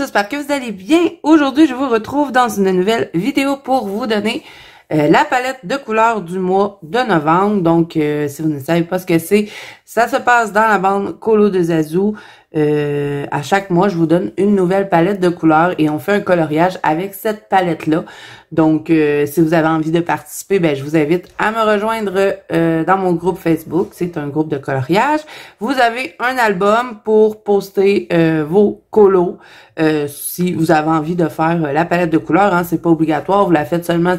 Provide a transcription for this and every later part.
j'espère que vous allez bien. Aujourd'hui, je vous retrouve dans une nouvelle vidéo pour vous donner la palette de couleurs du mois de novembre. Donc, si vous ne savez pas ce que c'est, ça se passe dans la bande Colo de Zazu. À chaque mois, je vous donne une nouvelle palette de couleurs et on fait un coloriage avec cette palette-là. Donc, si vous avez envie de participer, ben je vous invite à me rejoindre dans mon groupe Facebook. C'est un groupe de coloriage. Vous avez un album pour poster vos colos. Si vous avez envie de faire la palette de couleurs, hein, c'est pas obligatoire. Vous la faites seulement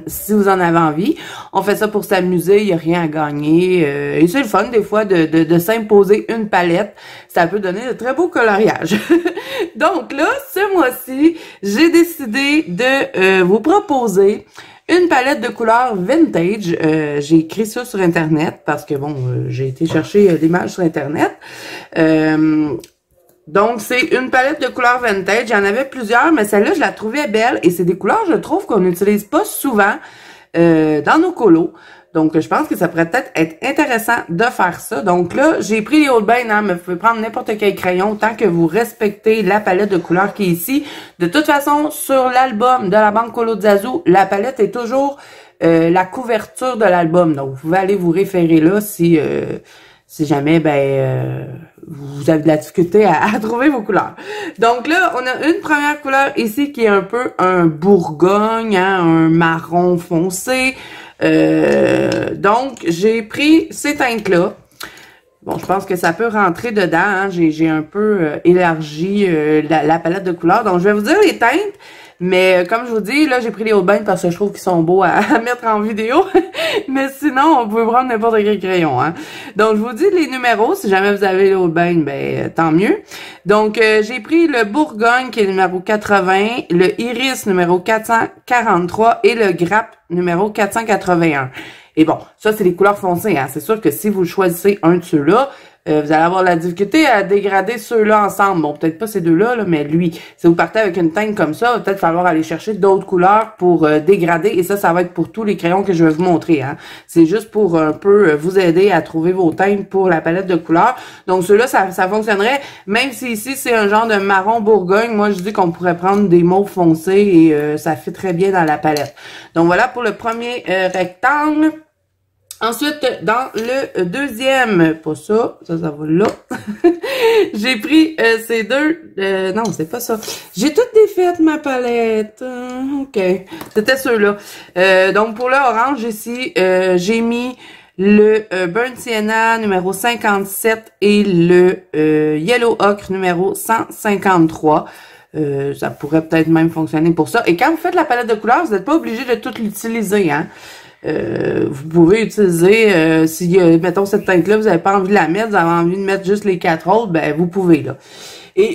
si vous en avez envie. On fait ça pour s'amuser. Il n'y a rien à gagner. Et c'est le fun des fois de s'imposer une palette. Ça peut donner de très beaux coloriages. Donc là, ce mois-ci, j'ai décidé de vous proposer une palette de couleurs vintage. J'ai écrit ça sur Internet parce que, bon, j'ai été chercher l'image sur Internet. Donc, c'est une palette de couleurs vintage. Il y en avait plusieurs, mais celle-là, je la trouvais belle. Et c'est des couleurs, je trouve, qu'on n'utilise pas souvent dans nos colos. Donc, je pense que ça pourrait peut-être être intéressant de faire ça. Donc là, j'ai pris les Holbein, hein, mais vous pouvez prendre n'importe quel crayon tant que vous respectez la palette de couleurs qui est ici. De toute façon, sur l'album de la bande Colo de Zazu, la palette est toujours la couverture de l'album. Donc, vous pouvez aller vous référer là si jamais vous avez de la difficulté à trouver vos couleurs. Donc là, on a une première couleur ici qui est un peu un bourgogne, hein, un marron foncé. Donc, j'ai pris ces teintes-là. Bon, je pense que ça peut rentrer dedans. Hein. J'ai un peu élargi la palette de couleurs. Donc, je vais vous dire les teintes. Mais comme je vous dis, là, j'ai pris les Holbein parce que je trouve qu'ils sont beaux à mettre en vidéo. Mais sinon, on peut prendre n'importe quel crayon. Hein. Donc, je vous dis les numéros. Si jamais vous avez les Holbein, ben tant mieux. Donc, j'ai pris le Bourgogne qui est numéro 80, le Iris numéro 443 et le Grappe numéro 481. Et bon, ça, c'est les couleurs foncées. Hein. C'est sûr que si vous choisissez un de ceux-là, vous allez avoir la difficulté à dégrader ceux-là ensemble. Bon, peut-être pas ces deux-là, là, mais lui, si vous partez avec une teinte comme ça, il va peut-être falloir aller chercher d'autres couleurs pour dégrader. Et ça va être pour tous les crayons que je vais vous montrer. Hein. C'est juste pour un peu vous aider à trouver vos teintes pour la palette de couleurs. Donc, ceux-là, ça fonctionnerait. Même si ici, c'est un genre de marron bourgogne, moi, je dis qu'on pourrait prendre des mauves foncés et ça fait très bien dans la palette. Donc, voilà pour le premier rectangle. Ensuite, dans le deuxième, pas ça, ça va là. J'ai pris ces deux, non, c'est pas ça. J'ai toutes défaites ma palette. OK, c'était ceux-là. Donc, pour le orange ici, j'ai mis le Burnt Sienna numéro 57 et le Yellow Ocre numéro 153. Ça pourrait peut-être même fonctionner pour ça. Et quand vous faites la palette de couleurs, vous n'êtes pas obligé de tout l'utiliser, hein. Vous pouvez utiliser, si mettons cette teinte-là, vous n'avez pas envie de la mettre, vous avez envie de mettre juste les 4 autres, ben vous pouvez là. Et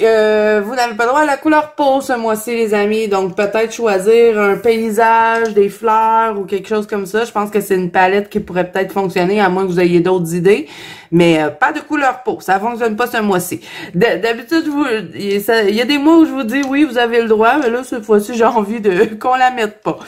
vous n'avez pas droit à la couleur peau ce mois-ci, les amis. Donc peut-être choisir un paysage, des fleurs ou quelque chose comme ça. Je pense que c'est une palette qui pourrait peut-être fonctionner, à moins que vous ayez d'autres idées. Mais pas de couleur peau, ça fonctionne pas ce mois-ci. D'habitude, il y a des mois où je vous dis oui, vous avez le droit, mais là, cette fois-ci, j'ai envie qu'on la mette pas.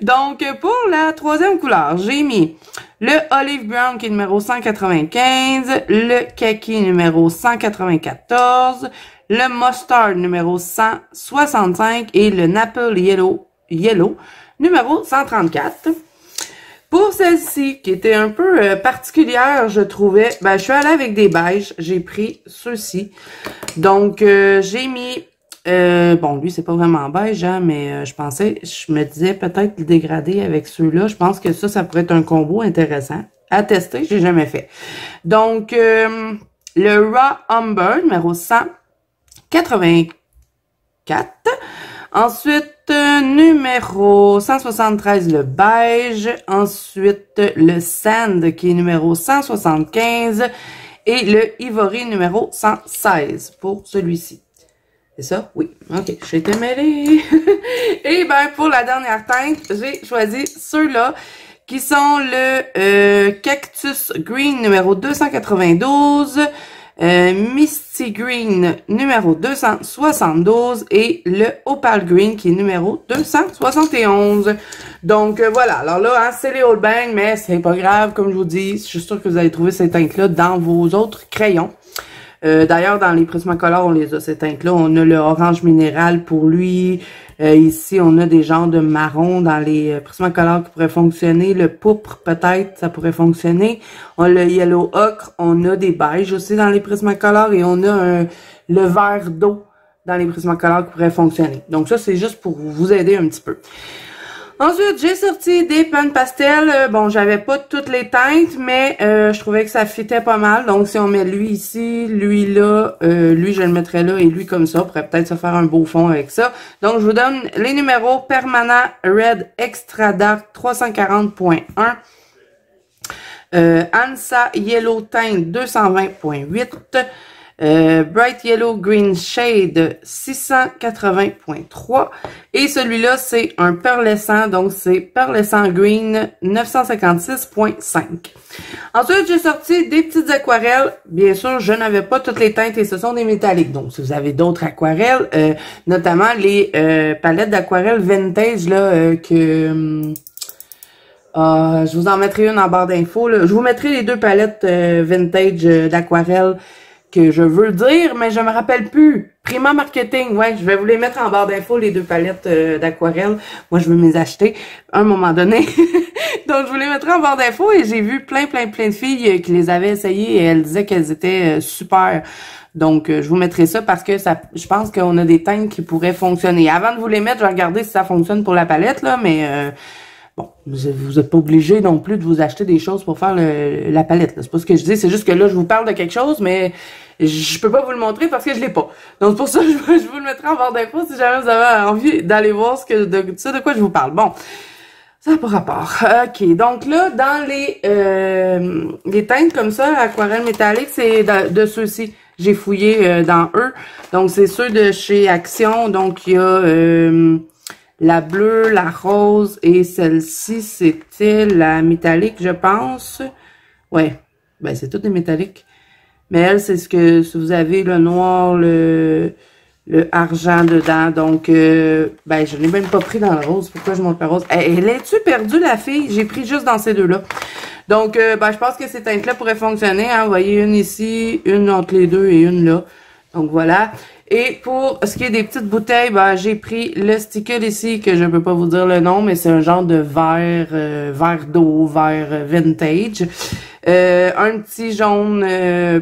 Donc, pour la troisième couleur, j'ai mis le Olive Brown qui est numéro 195, le Kaki numéro 194, le Mustard numéro 165 et le Napple Yellow numéro 134. Pour celle-ci, qui était un peu particulière, je trouvais, ben je suis allée avec des beiges, j'ai pris ceux-ci. Donc, j'ai mis, bon, lui, c'est pas vraiment beige, hein, mais je me disais peut-être le dégrader avec ceux-là. Je pense que ça pourrait être un combo intéressant à tester, j'ai jamais fait. Donc, le Raw Umber, numéro 184. Ensuite, numéro 173, le beige. Ensuite, le Sand, qui est numéro 175. Et le Ivory, numéro 116, pour celui-ci. C'est ça? Oui. OK. J'ai été mêlée. Et ben, pour la dernière teinte, j'ai choisi ceux-là, qui sont le Cactus Green, numéro 292. Misty Green numéro 272 et le Opal Green qui est numéro 271. Donc voilà, alors là, hein, c'est les Holbein, mais c'est pas grave, comme je vous dis, je suis sûre que vous allez trouver ces teintes-là dans vos autres crayons. D'ailleurs, dans les Prismacolor, on les a, ces teintes-là. On a le orange minéral pour lui. Ici, on a des genres de marron dans les Prismacolor qui pourraient fonctionner. Le pourpre, peut-être, ça pourrait fonctionner. On a le yellow ocre. On a des beiges aussi dans les Prismacolor. Et on a le vert d'eau dans les Prismacolor qui pourraient fonctionner. Donc ça, c'est juste pour vous aider un petit peu. Ensuite, j'ai sorti des pans pastel. Bon, j'avais pas toutes les teintes, mais je trouvais que ça fitait pas mal. Donc, si on met lui ici, lui là, lui je le mettrais là et lui comme ça, on pourrait peut-être se faire un beau fond avec ça. Donc, je vous donne les numéros. Permanent Red Extra Dark 340.1. Ansa Yellow Teint 220.8. Bright Yellow Green Shade 680.3 et celui-là c'est un pearlescent, donc c'est pearlescent green 956.5. Ensuite j'ai sorti des petites aquarelles. Bien sûr je n'avais pas toutes les teintes et ce sont des métalliques, donc si vous avez d'autres aquarelles, notamment les palettes d'aquarelles vintage là que je vous en mettrai une en barre d'infos. Je vous mettrai les deux palettes vintage d'aquarelles que je veux dire, mais je me rappelle plus. Prima Marketing, ouais, je vais vous les mettre en barre d'infos, les deux palettes d'aquarelle. Moi, je veux me les acheter à un moment donné. Donc, je vous les mettrai en barre d'infos et j'ai vu plein de filles qui les avaient essayées et elles disaient qu'elles étaient super. Donc, je vous mettrai ça parce que ça, je pense qu'on a des teintes qui pourraient fonctionner. Avant de vous les mettre, je vais regarder si ça fonctionne pour la palette, là, mais bon, vous n'êtes pas obligé non plus de vous acheter des choses pour faire la palette. C'est pas ce que je dis, c'est juste que là, je vous parle de quelque chose, mais je peux pas vous le montrer parce que je l'ai pas. Donc, c'est pour ça, je vous le mettrai en barre d'infos si jamais vous avez envie d'aller voir de quoi je vous parle. Bon, ça n'a pas rapport. OK, donc là, dans les teintes comme ça, aquarelle métallique, c'est de ceux-ci. J'ai fouillé dans eux. Donc, c'est ceux de chez Action. Donc, il y a la bleue, la rose et celle-ci, c'était la métallique, je pense. Ouais, ben c'est toutes des métalliques. Mais elle, c'est ce que si vous avez le noir, le argent dedans. Donc, ben je n'ai même pas pris dans le rose. Pourquoi je montre le rose? Elle est-tu perdue, la fille? J'ai pris juste dans ces deux-là. Donc, ben je pense que ces teintes-là pourraient fonctionner. Hein. Vous voyez, une ici, une entre les deux et une là. Donc, voilà. Et pour ce qui est des petites bouteilles, ben, j'ai pris le sticker ici, que je ne peux pas vous dire le nom, mais c'est un genre de verre d'eau, verre vintage. Un petit jaune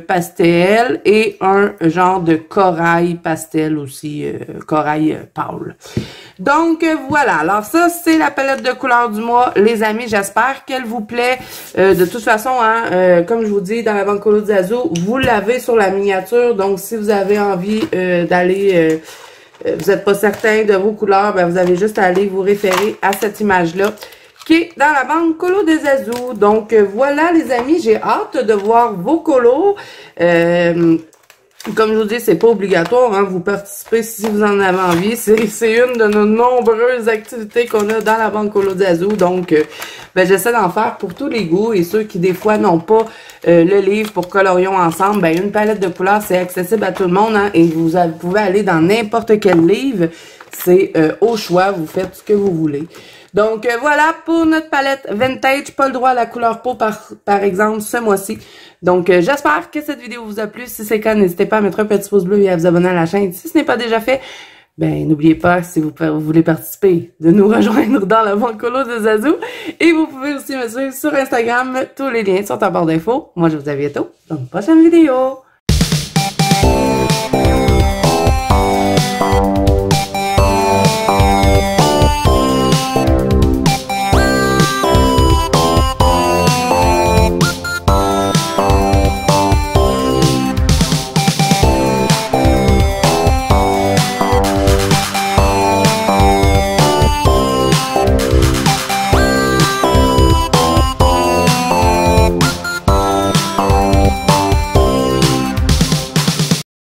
pastel et un genre de corail pastel aussi, corail pâle. Donc voilà, alors ça c'est la palette de couleurs du mois, les amis, j'espère qu'elle vous plaît. De toute façon, hein, comme je vous dis, dans la Banque Colo Zazu, vous l'avez sur la miniature, donc si vous avez envie d'aller, vous n'êtes pas certain de vos couleurs, ben vous avez juste à aller vous référer à cette image-là qui est dans la Banque Colo de Zazu. Donc voilà les amis, j'ai hâte de voir vos colos. Comme je vous dis, c'est pas obligatoire, hein, vous participez si vous en avez envie. C'est une de nos nombreuses activités qu'on a dans la Banque Colo Zazu. Donc, ben, j'essaie d'en faire pour tous les goûts. Et ceux qui, des fois, n'ont pas le livre pour Colorions ensemble, ben, une palette de couleurs, c'est accessible à tout le monde. Hein, et vous pouvez aller dans n'importe quel livre. C'est au choix, vous faites ce que vous voulez. Donc, voilà pour notre palette vintage. Pas le droit à la couleur peau, par exemple, ce mois-ci. Donc, j'espère que cette vidéo vous a plu. Si c'est le cas, n'hésitez pas à mettre un petit pouce bleu et à vous abonner à la chaîne. Si ce n'est pas déjà fait, ben n'oubliez pas, si vous voulez participer, de nous rejoindre dans la Banque Colo de Zazu. Et vous pouvez aussi me suivre sur Instagram. Tous les liens sont en barre d'infos. Moi, je vous dis à bientôt dans une prochaine vidéo.